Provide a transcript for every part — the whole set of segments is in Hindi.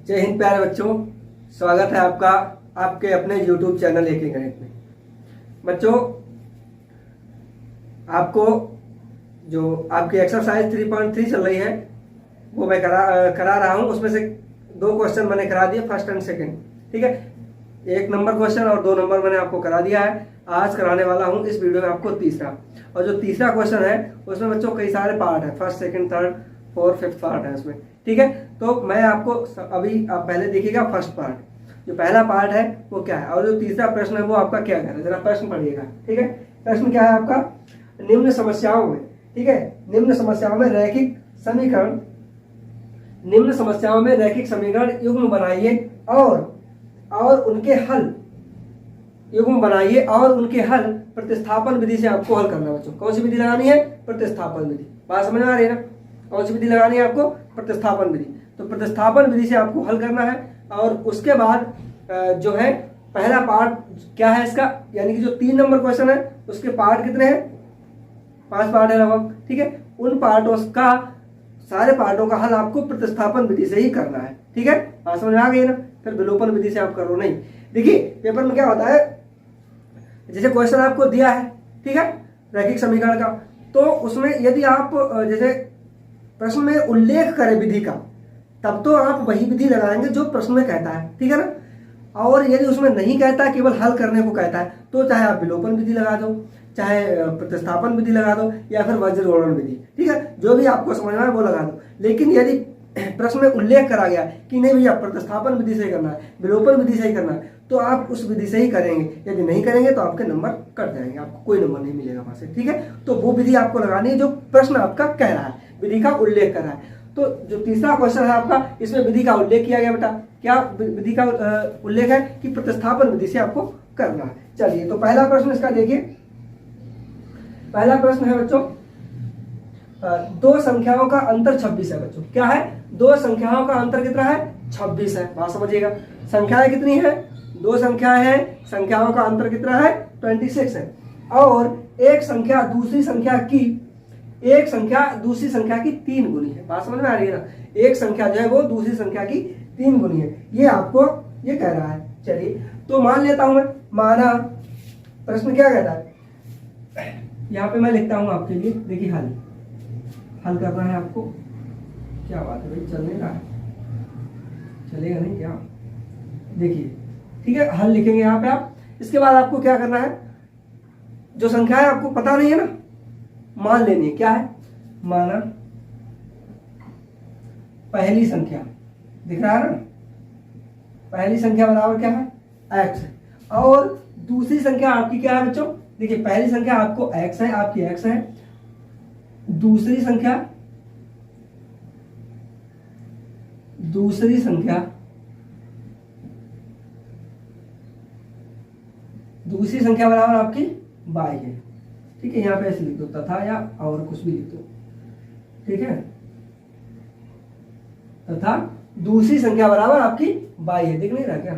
जय हिंद प्यारे बच्चों, स्वागत है आपका आपके अपने YouTube चैनल एक गणित में। बच्चों, आपको जो आपकी एक्सरसाइज 3.3 चल रही है वो मैं करा रहा हूँ। उसमें से 2 क्वेश्चन मैंने करा दिए, फर्स्ट एंड सेकंड। ठीक है, 1 नंबर क्वेश्चन और 2 नंबर मैंने आपको करा दिया है। आज कराने वाला हूँ इस वीडियो में आपको तीसरा, और जो तीसरा क्वेश्चन है उसमें बच्चों कई सारे पार्ट है, first second third fourth fifth part है उसमें। ठीक है, तो मैं आपको अभी आप पहले देखिएगा फर्स्ट पार्ट। जो पहला पार्ट है वो क्या है, और जो तीसरा प्रश्न है वो आपका क्या कह रहा है, जरा प्रश्न पढ़िएगा। ठीक है, प्रश्न क्या है आपका, निम्न समस्याओं में, ठीक है, निम्न समस्याओं में रैखिक समीकरण, निम्न समस्याओं में रैखिक समीकरण युग्म बनाइए और उनके हल, युग्म बनाइए और उनके हल प्रतिस्थापन विधि से आपको हल करना है। बच्चों, कौन सी विधि लगानी है? प्रतिस्थापन विधि। बात समझ में आ रही है ना? कौन सी विधि लगानी है आपको? प्रतिस्थापन विधि। तो प्रतिस्थापन विधि से आपको हल करना है, और उसके बाद जो है पहला पार्ट क्या है इसका, यानी कि जो 3 नंबर क्वेश्चन है उसके पार्ट कितने हैं? 5 पार्ट है लगभग। ठीक है, उन पार्टों का, सारे पार्टों का हल आपको प्रतिस्थापन विधि से ही करना है। ठीक है, बात समझ में आ गई ना? फिर विलोपन विधि से आप करो नहीं। देखिए पेपर में क्या होता है, जैसे क्वेश्चन आपको दिया है, ठीक है, रैखिक समीकरण का, तो उसमें यदि आप जैसे प्रश्न में उल्लेख करें विधि का, तब तो आप वही विधि लगाएंगे जो प्रश्न में कहता है। ठीक है ना? और यदि उसमें नहीं कहता, केवल हल करने को कहता है, तो चाहे आप विलोपन विधि लगा दो, चाहे प्रतिस्थापन विधि लगा दो, या फिर वज्रगुणन विधि। ठीक है, जो भी आपको समझना है वो लगा दो। लेकिन यदि प्रश्न में उल्लेख करा गया कि नहीं भैया प्रतिस्थापन विधि से ही करना है, विलोपन विधि से ही करना है, तो आप उस विधि से ही करेंगे। यदि नहीं करेंगे तो आपके नंबर कट जाएंगे, आपको कोई नंबर नहीं मिलेगा वहां से। ठीक है, तो वो विधि आपको लगानी है जो प्रश्न आपका कह रहा है, विधि का उल्लेख कर रहा है। तो जो तीसरा क्वेश्चन है आपका, इसमें विधि का उल्लेख किया गया। बेटा क्या विधि का उल्लेख है कि प्रतिस्थापन विधि से आपको करना है। चलिए, तो पहला प्रश्न इसका देखिए। पहला प्रश्न है बच्चों, 2 संख्याओं का अंतर 26 है। बच्चों क्या है? 2 संख्याओं का अंतर कितना है? 26 है। बात समझिएगा, संख्याएं कितनी है? 2 संख्याएं हैं, संख्याओं का अंतर कितना है? 26 है। और एक संख्या दूसरी संख्या की 3 गुनी है। बात समझ में आ रही है ना? एक संख्या जो है वो दूसरी संख्या की 3 गुनी है, ये आपको ये कह रहा है। चलिए, तो मान लेता हूं मैं, माना प्रश्न क्या कहता है, यहाँ पे मैं लिखता हूं आपके लिए। देखिए हल करना है आपको। क्या बात है भाई, चलने का है, चलेगा नहीं क्या? देखिए, ठीक है, हल लिखेंगे यहाँ पे आप। इसके बाद आपको क्या करना है, जो संख्या है आपको पता नहीं है ना, मान लेनी है। क्या है? माना पहली संख्या, दिख रहा है ना, पहली संख्या बराबर क्या है? x है। और दूसरी संख्या आपकी क्या है बच्चों? देखिए, पहली संख्या आपको x है, आपकी x है। दूसरी संख्या बराबर आपकी y है। ठीक है, यहाँ पे ऐसे लिख दो, तथा या और कुछ भी लिख दो। ठीक है, तथा दूसरी संख्या बराबर आपकी y है। दिख नहीं रहा क्या?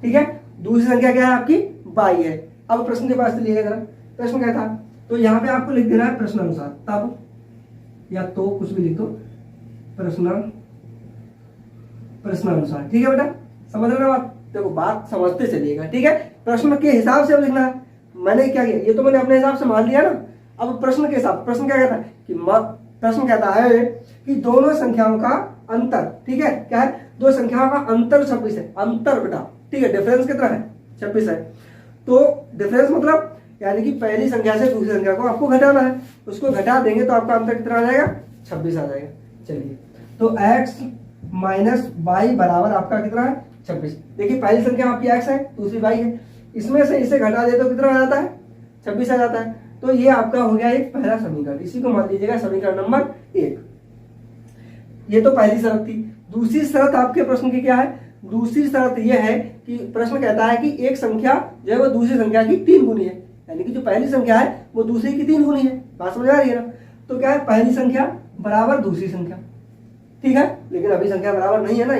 ठीक है, दूसरी संख्या क्या है आपकी? y है। अब प्रश्न के पास चलिएगा जरा। प्रश्न क्या था, तो यहाँ पे आपको लिख देना है प्रश्नानुसार, तब या तो कुछ भी लिख दो, प्रश्नानुसार। ठीक है बेटा, समझ रहे हो बात? देखो, बात समझते चलिएगा। ठीक है, प्रश्न के हिसाब से अब लिखना है। मैंने क्या किया, ये तो मैंने अपने हिसाब से मान लिया ना। अब प्रश्न के हिसाब, प्रश्न क्या कहता है कि प्रश्न कहता है कि दोनों संख्याओं का अंतर, ठीक है, क्या है? 2 संख्याओं का अंतर 26 है। अंतर बेटा, ठीक है, डिफरेंस कितना है? 26 है। तो डिफरेंस मतलब यानी कि पहली संख्या से दूसरी संख्या को आपको घटाना है। उसको घटा देंगे तो आपका अंतर कितना आ जाएगा? 26 आ जाएगा। चलिए, तो x माइनस y बराबर आपका कितना है? 26। देखिए, पहली संख्या आपकी x है, दूसरी y है, इसमें से इसे घटा दे तो कितना आ जाता है? 26 आ जाता है। तो ये आपका हो गया एक पहला समीकरण, इसी को मान लीजिएगा समीकरण नंबर 1। ये तो पहली शर्त थी। दूसरी शर्त आपके प्रश्न की क्या है? दूसरी शर्त यह है कि प्रश्न कहता है कि एक संख्या जो है वो दूसरी संख्या की 3 गुनी है, यानी कि जो पहली संख्या है वो दूसरी की 3 गुनी है। बात समझ आ रही है ना? तो क्या है, पहली संख्या बराबर दूसरी संख्या। ठीक है, लेकिन अभी संख्या बराबर नहीं है ना,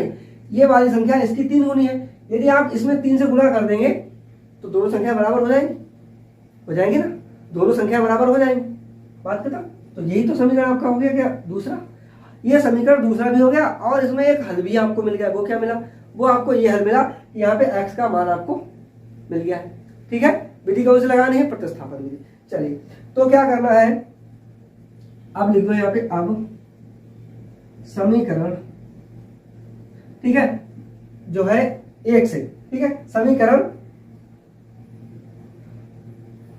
ये वाली संख्या इसकी 3 गुनी है। यदि आप इसमें 3 से गुणा कर देंगे तो दोनों संख्या बराबर हो जाएंगी ना, दोनों संख्या बराबर हो जाएंगी। बात खत्म। तो यही तो समीकरण आपका हो गया क्या? दूसरा। ये समीकरण दूसरा भी हो गया और इसमें एक हल भी आपको मिल गया। वो क्या मिला? वो आपको ये हल मिला कि यहाँ पे x का मान आपको मिल गया है। ठीक है, विधि कौन सी लगानी है? प्रतिस्थापन विधि। चलिए, तो क्या करना है, अब लिख दो यहाँ पे अब समीकरण, ठीक है, जो है 1 से, ठीक है, समीकरण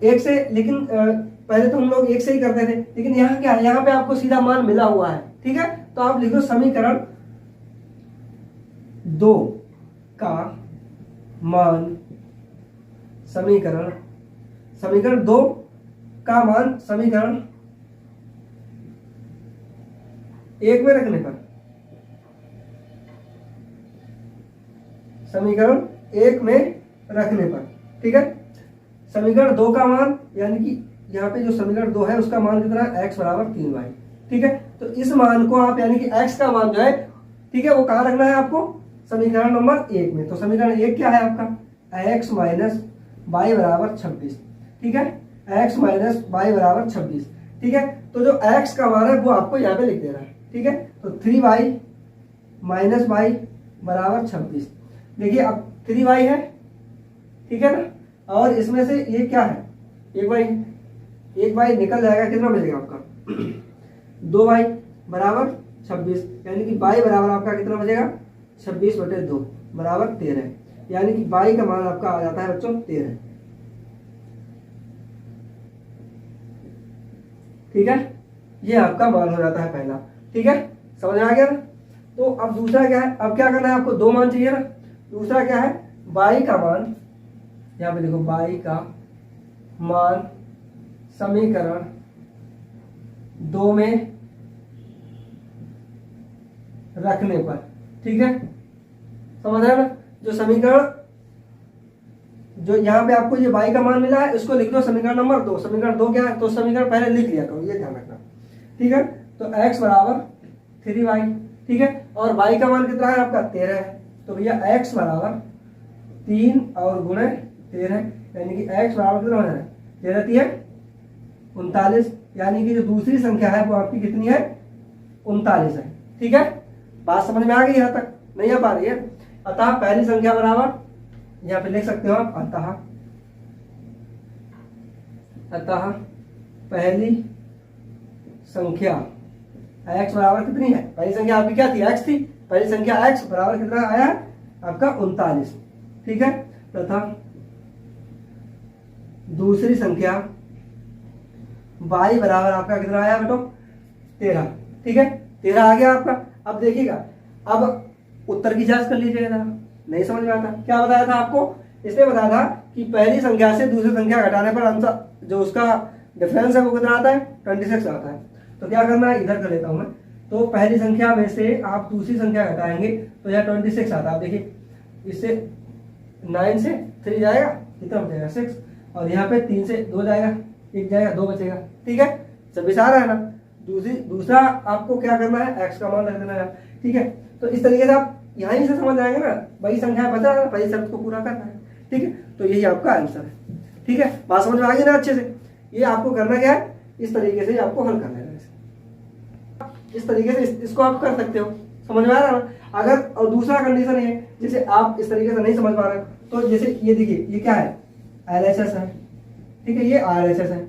1 से, लेकिन पहले तो हम लोग 1 से ही करते थे, लेकिन यहाँ क्या है, यहाँ पे आपको सीधा मान मिला हुआ है। ठीक है, तो आप लिखो समीकरण 2 का मान, समीकरण 2 का मान समीकरण 1 में रखने पर, समीकरण 1 में रखने पर, ठीक है, समीकरण 2 का मान, यानी कि यहाँ पे जो समीकरण 2 है उसका मान कितना है? x बराबर 3y। ठीक है, तो इस मान को आप, यानी कि x का मान जो है, ठीक है, वो कहाँ रखना है आपको? समीकरण नंबर 1 में। तो समीकरण 1 क्या है आपका? x माइनस वाई बराबर 26। ठीक है, x माइनस वाई बराबर 26। ठीक है, तो जो x का मान है वो आपको यहाँ पे लिख देना है। ठीक है, तो 3y माइनस वाई बराबर 26। देखिए अब 3y है, ठीक है ना, और इसमें से ये क्या है? 1y निकल जाएगा, कितना बचेगा आपका? 2y बराबर 26, यानी कि y बराबर आपका कितना बचेगा? 26/2 बराबर 13, यानी कि y का मान आपका आ जाता है बच्चों 13। ठीक है, ये आपका मान हो जाता है पहला। ठीक है, समझ में आ गया ना? तो अब दूसरा क्या है? अब क्या करना है आपको? 2 मान चाहिए ना। दूसरा क्या है? y का मान, यहाँ पे देखो y का मान समीकरण 2 में रखने पर। ठीक है, समझ रहे हो ना? जो समीकरण, जो यहाँ पे आपको ये y का मान मिला है, इसको लिख दो समीकरण नंबर 2। समीकरण 2 क्या है? तो समीकरण पहले लिख लिया करो, ये ध्यान रखना। ठीक है, तो x बराबर 3y। ठीक है, और y का मान कितना है आपका? 13 है। तो भैया x बराबर 3 और गुणे 13, यानी कि x बराबर कितना हो जाए? 13 3 39, यानी कि जो दूसरी संख्या है वो आपकी कितनी है? 39 है। ठीक है, बात समझ में आ गई? यहाँ तक नहीं आ पा रही है? अतः पहली संख्या बराबर, यहाँ पे लिख सकते हो आप, अतः पहली संख्या x बराबर कितनी है? पहली संख्या आपकी क्या थी? x थी। पहली संख्या x बराबर कितना आया है आपका? 39। ठीक है, तथा दूसरी संख्या y बराबर आपका कितना आया बेटो? 13। ठीक है, 13 आ गया आपका। अब देखिएगा, अब उत्तर की जांच कर लीजिएगा। नहीं समझ में आता? क्या बताया था आपको? इसने बताया था कि पहली संख्या से दूसरी संख्या घटाने पर आंसर, जो उसका डिफरेंस है वो कितना आता है? 26 आता है। तो क्या करना है, इधर कर लेता हूं मैं। तो पहली संख्या में से आप दूसरी संख्या घटाएंगे तो यहाँ 26 आता है। आप देखिए, इससे 9 से 3 जाएगा, कितना बचेगा? 6, और यहाँ पे 3 से 2 जाएगा, 1 जाएगा, 2 बचेगा। ठीक है, 26 आ रहा है ना। दूसरा आपको क्या करना है? x का मान रख देना है। ठीक है, तो इस तरीके से आप यहीं से समझ जाएंगे ना, वही संख्या बचा है, वही शर्त को पूरा करना है। ठीक है, तो यही आपका आंसर है। ठीक है, बात समझ में आ गई ना अच्छे से? ये आपको करना क्या है, इस तरीके से आपको हल करना है। इस तरीके से इसको आप कर सकते हो। समझ में आ रहा है ना? अगर और दूसरा कंडीशन है, जैसे आप इस तरीके से नहीं समझ पा रहे हो, तो जैसे ये देखिए, ये क्या है? LHS है। ठीक है, ये RHS है,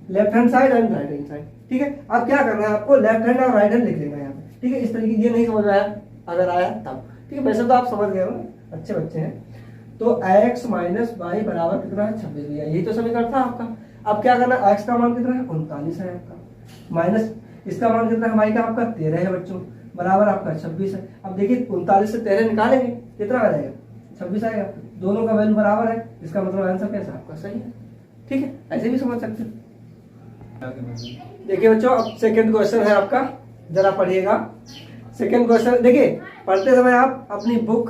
left hand side and right hand side. ठीक है, अब क्या करना है आपको? लेफ्ट हैंड और राइट हैंड लिख लेना है यहाँ पे। ठीक है, इस तरीके, ये नहीं समझ में आया, अगर आया तब। ठीक है, वैसे तो आप समझ गए हो ना, अच्छे बच्चे हैं। तो x माइनस वाई बराबर कितना है? 26 भैया, यही तो समीकरण था आपका। अब क्या करना है? x का मान कितना है? 39 है आपका, माइनस इसका मान कितना है? y का आपका 13 है बच्चों, बराबर आपका 26 है। अब देखिए 39 से 13 निकालेंगे, कितना आ जाएगा? 26 आएगा। दोनों का वैल्यू बराबर है, इसका मतलब आंसर कैसा आपका? सही है। ठीक है, ऐसे भी समझ सकते हैं। देखिए बच्चों, अब सेकंड क्वेश्चन है आपका, जरा पढ़िएगा। सेकंड क्वेश्चन देखिए, पढ़ते समय आप अपनी बुक,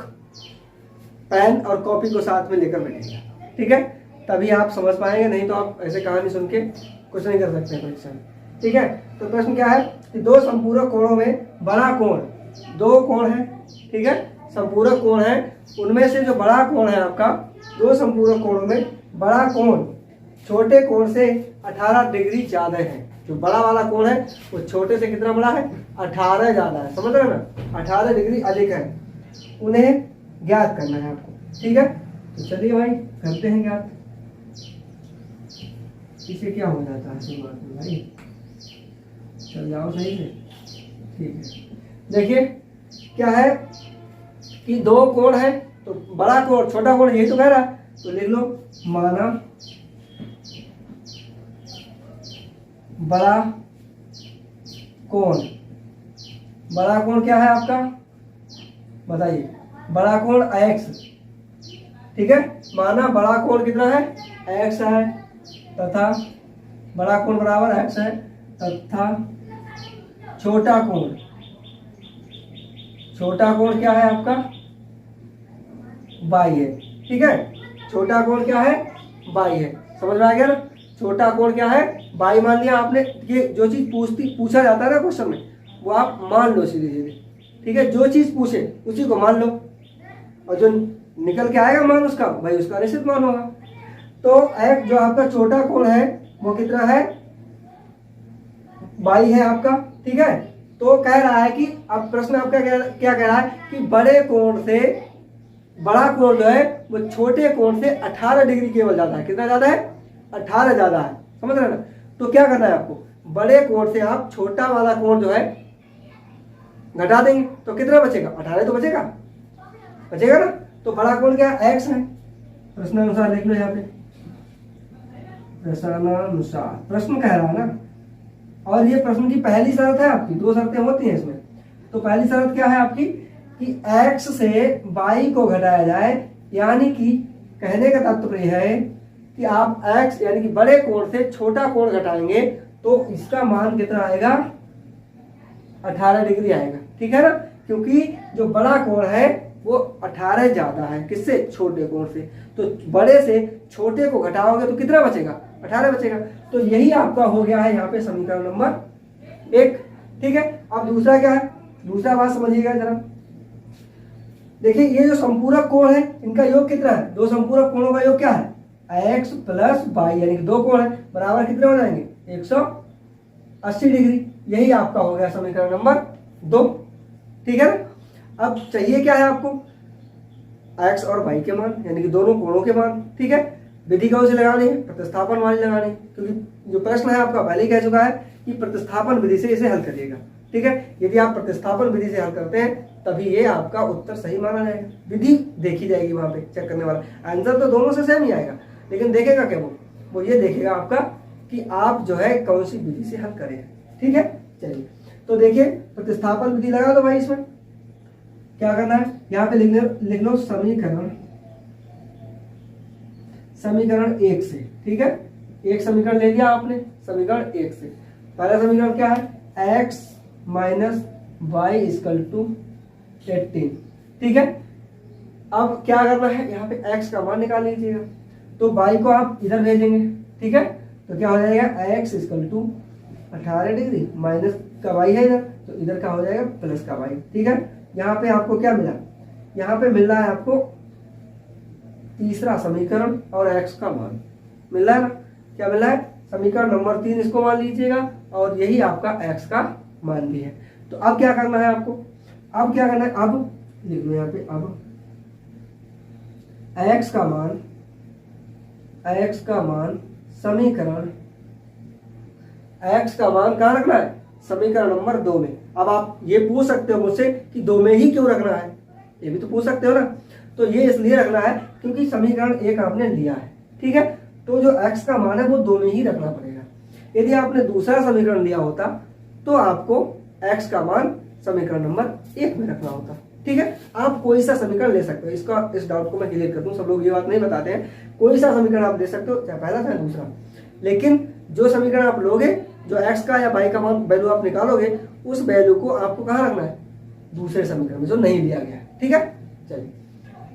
पेन और कॉपी को साथ में लेकर बैठिएगा। ठीक है, तभी आप समझ पाएंगे, नहीं तो आप ऐसे कहानी सुन के कुछ नहीं कर सकते परीक्षा में। ठीक है, तो प्रश्न क्या है कि दो संपूरक कोणों में बड़ा कोण, दो कोण है। ठीक है, संपूरक कोण है, उनमें से जो बड़ा कोण है आपका, दो संपूरक कोणों में बड़ा कोण छोटे कोण से 18 डिग्री ज्यादा है। जो बड़ा वाला कोण है वो छोटे से कितना बड़ा है, 18 ज़्यादा है, समझ रहे हो ना, 18 डिग्री अधिक है, उन्हें ज्ञात करना है आपको। ठीक है, तो चलिए भाई करते हैं ज्ञात। इसे क्या हो जाता है शुरुआत में भाई, चल जाओ सही से। ठीक है, देखिए क्या है कि दो कोण है, तो बड़ा कोण छोटा कोण यही तो कह रहा है, तो लिख लो माना बड़ा कोण। बड़ा कोण क्या है आपका, बताइए, बड़ा कोण x, ठीक है, माना बड़ा कोण कितना है, x है, तथा बड़ा कोण बराबर x है, तथा छोटा कोण क्या है आपका y है। ठीक है, छोटा कोण क्या है, y है, समझ में आ गया ना। छोटा कोण क्या है, y मान लिया आपने। ये जो चीज पूछा जाता है ना क्वेश्चन में, वो आप मान लो सीधे सीधे। ठीक है, जो चीज पूछे उसी को मान लो, और जो निकल के आएगा मान उसका, भाई उसका निश्चित मान होगा। तो एक जो आपका छोटा कोण है वो कितना है, y है आपका। ठीक है, तो कह रहा है कि अब प्रश्न आपका क्या कह रहा है कि बड़े कोण से बड़ा कोण जो है वो छोटे कोण से 18 डिग्री केवल ज्यादा है। कितना ज्यादा है, 18 ज्यादा है, समझ रहे ना। तो क्या करना है आपको, बड़े कोण से आप छोटा वाला कोण जो है घटा देंगे, तो कितना बचेगा, 18 तो बचेगा ना। तो बड़ा कोण क्या है, x है। प्रश्नानुसार लिख लो यहाँ पे, प्रश्नानुसार प्रश्न कह रहा है ना, और ये प्रश्न की पहली शर्त है आपकी, दो शर्तें होती हैं इसमें। तो पहली शर्त क्या है आपकी कि x से y को घटाया जाए, यानी कि कहने का तात्पर्य है कि आप x यानी कि बड़े कोण से छोटा कोण घटाएंगे तो इसका मान कितना आएगा, 18 डिग्री आएगा। ठीक है ना, क्योंकि जो बड़ा कोण है वो 18 ज्यादा है किससे, छोटे कोण से। तो बड़े से छोटे को घटाओगे तो कितना बचेगा, 18 बचेगा। तो यही आपका हो गया है यहाँ पे समीकरण नंबर 1। ठीक है, अब दूसरा क्या है, दूसरा बात समझिएगा जरा। देखिए ये जो संपूरक कोण है इनका योग कितना है, दो संपूरक कोणों का योग क्या है, x प्लस y, यानी कि दो कोण है बराबर कितने हो जाएंगे, 180 डिग्री। यही आपका हो गया समीकरण नंबर 2। ठीक है ना, अब चाहिए क्या है आपको, x और y के मान, यानी कि दोनों कोणों के मान। ठीक है, विधि कौन सी लगानी है, प्रतिस्थापन वाली लगानी है, क्योंकि जो प्रश्न है आपका पहले ही कह चुका है कि प्रतिस्थापन विधि से इसे हल करिएगा। ठीक है, यदि आप प्रतिस्थापन विधि से हल करते हैं तभी ये आपका उत्तर सही माना जाएगा। विधि देखी जाएगी वहां पे, चेक करने वाला आंसर तो दोनों से सेम ही आएगा, लेकिन देखेगा क्या वो ये देखेगा आपका कि आप जो है कौन सी विधि से हल करें। ठीक है, चलिए तो देखिए प्रतिस्थापन विधि लगा दो भाई। इसमें क्या करना है, यहाँ पे लिख लो समीकरण 1 से। ठीक है, एक समीकरण ले लिया आपने, समीकरण 1 से। पहला समीकरण क्या है, x minus y equal to 18। ठीक है, अब क्या करना है, यहाँ पे x का मान निकाल लीजिएगा, तो y को आप इधर भेजेंगे। ठीक है, तो क्या हो जाएगा, x equal to 18 degree minus का y है इधर, तो इधर का हो जाएगा प्लस का y। ठीक है, यहाँ पे आपको क्या मिला, यहाँ पे मिल रहा है आपको तीसरा समीकरण और x का मान मिल रहा है ना। क्या मिल रहा है, समीकरण नंबर 3 इसको मान लीजिएगा, और यही आपका x का मान भी है। तो अब क्या करना है आपको, अब क्या करना है, अब लिख लो यहाँ पे, अब x का मान समीकरण, x का मान कहाँ रखना है, समीकरण नंबर 2 में। अब आप ये पूछ सकते हो मुझसे कि 2 में ही क्यों रखना है, ये भी तो पूछ सकते हो ना। तो ये इसलिए रखना है क्योंकि समीकरण 1 आपने लिया है। ठीक है, तो जो x का मान है वो 2 में ही रखना पड़ेगा। यदि आपने दूसरा समीकरण लिया होता तो आपको x का मान समीकरण नंबर 1 में रखना होता। ठीक है, आप कोई सा समीकरण ले सकते हो, इस डाउट को मैं क्लियर कर दूं, सब लोग ये बात नहीं बताते हैं। कोई सा समीकरण आप ले सकते हो, चाहे पहला चाहे दूसरा, लेकिन जो समीकरण आप लोगे, जो x का या y का मान वैल्यू आप निकालोगे, उस वैल्यू को आपको कहाँ रखना है, दूसरे समीकरण में जो नहीं लिया गया है। ठीक है, चलिए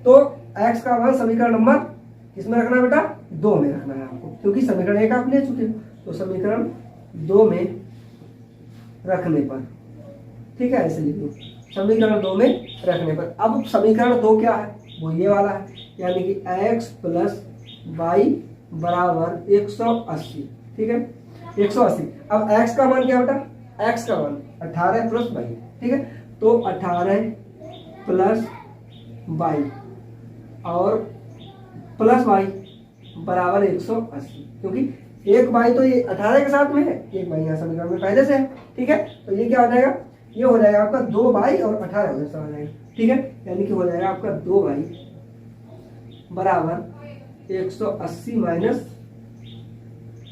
तो x का मान समीकरण नंबर किसमें रखना है बेटा, 2 में रखना है आपको, क्योंकि समीकरण 1 आप ले चुके हो। तो समीकरण 2 में रखने पर, ठीक है, ऐसे लिख लो, समीकरण 2 में रखने पर। अब समीकरण 2 क्या है, वो ये वाला है, यानी कि x प्लस वाई बराबर 180। ठीक है, 180। अब x का मान क्या बेटा, x का मान 18 प्लस 22, ठीक है। तो 18 प्लस 22 और प्लस 22 बराबर 180, क्योंकि एक बाई तो ये 18 के साथ में है, एक बाई यहाँ समीकरण में पहले से है, ठीक है। तो ये क्या हो जाएगा, ये हो जाएगा आपका 2 बाई और 18 हो जाएगा, ठीक है। यानी कि हो जाएगा आपका 2 बाई बराबर 180 माइनस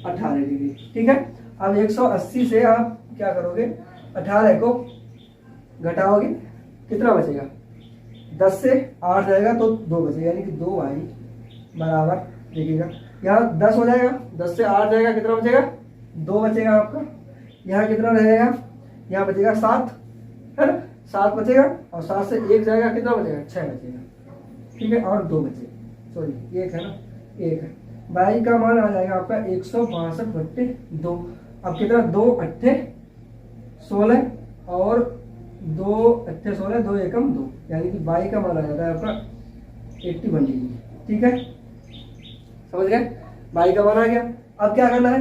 18 डिग्री, ठीक है। अब 180 से आप क्या करोगे, 18 को घटाओगे, कितना बचेगा, 10 से 8 जाएगा तो 2 बचेगा, यानी कि 2 बाई बराबर, देखिएगा यहाँ 10 हो जाएगा, 10 से 8 जाएगा, कितना बचेगा, 2 बचेगा आपका। यहाँ कितना रहेगा, यहाँ बचेगा 7, है ना, 7 बचेगा, और 7 से 1 जाएगा, कितना बचेगा, 6 बचेगा, ठीक है। और 2 बचे, सॉरी 1 है ना, 1 है। बाई का मान आ जाएगा आपका 162/2। अब कितना, 2 अट्ठे 16 और 2 अट्ठे 16, 2 एकम 2, यानी कि बाई का मान आ जाता है आपका 81 डिग्री, ठीक है। समझ गए, बाई का मान आ गया। अब क्या करना है,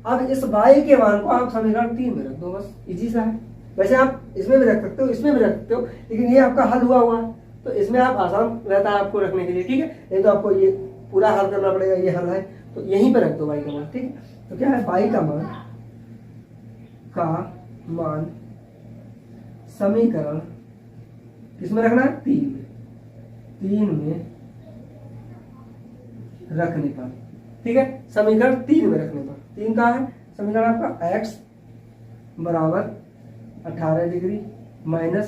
अब इस बाई के मान को आप समीकरण 3 में रख दो, बस इजी सा है। वैसे आप इसमें भी रख सकते हो, इसमें भी रख सकते हो, लेकिन ये आपका हल हुआ है तो इसमें आप आसान रहता है आपको रखने के लिए, ठीक है। नहीं तो आपको ये पूरा हल करना पड़ेगा, ये हल है तो यहीं पे रख दो बाई का मान, ठीक है। तो क्या है, बाई का मान समीकरण किसमें रखना है, 3 में रखने पर, ठीक है। समीकरण 3 में रखने पर, 3 का है समीकरण आपका, x बराबर 18 डिग्री माइनस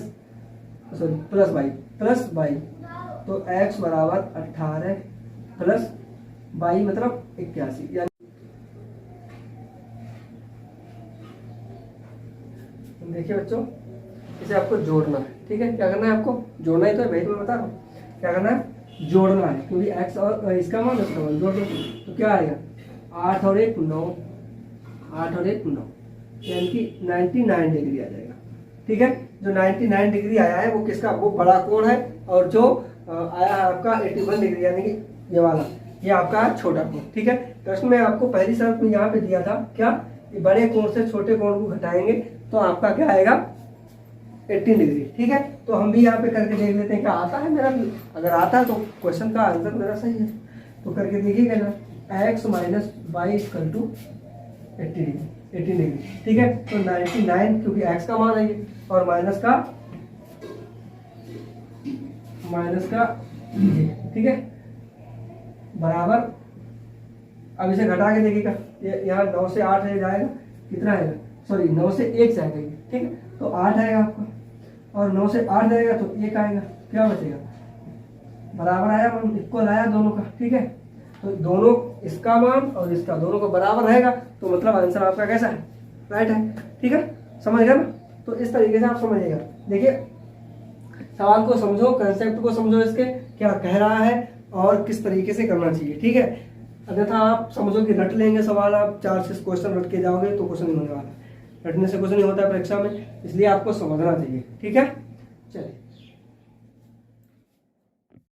सॉरी प्लस 22, तो x बराबर 18 प्लस 22 मतलब 81, यानी देखिए बच्चों, इसे आपको जोड़ना है, ठीक है। क्या करना है आपको, जोड़ना ही तो है भाई, मैं बता रहा हूँ क्या करना है, जोड़ना है, क्योंकि x और इसका मान उसका मान जोड़ दो, तो क्या आएगा, 8 और 1 9, 8 और 1 9, यानी कि 99 डिग्री आ जाएगा, ठीक है। जो 99 डिग्री आया है वो किसका, वो बड़ा कोण है, और जो आया है आपका 81 डिग्री, यानी कि ये वाला, ये आपका छोटा कोण, ठीक है। प्रश्न में आपको पहली शर्त में यहाँ पे दिया था क्या, कि बड़े कोण से छोटे कोण को घटाएंगे तो आपका क्या आएगा, 18 डिग्री, ठीक है। तो हम भी यहाँ पे करके देख लेते हैं क्या आता है मेरा भी, अगर आता है तो क्वेश्चन का आंसर मेरा सही है, तो करके देखिएगा ना, x minus 22 equal to 18 degree, ठीक है। तो 99, क्योंकि x का मान है ये, और माइनस का ठीक है, बराबर, अब इसे घटा के देखिएगा, ये यहाँ 9 से 8 जाएगा, कितना आएगा, सॉरी 9 से 1 जाएगा ये, ठीक है। तो 8 आएगा आपका, और 9 से 8 जाएगा तो 1 आएगा, क्या बचेगा, बराबर आया, इक्वल आया दोनों का, ठीक है। तो दोनों, इसका मान और इसका, दोनों को बराबर रहेगा, तो मतलब आंसर आपका कैसा है, राइट है, ठीक है। समझ गया ना, तो इस तरीके से आप समझिएगा। देखिए सवाल को समझो, कंसेप्ट को समझो, इसके क्या कह रहा है और किस तरीके से करना चाहिए, ठीक है। अन्यथा आप समझो कि रट लेंगे सवाल, आप 4 से क्वेश्चन रट के जाओगे तो कुछ नहीं होने वाला, रटने से कुछ नहीं होता है परीक्षा में, इसलिए आपको समझना चाहिए, ठीक है। चलिए।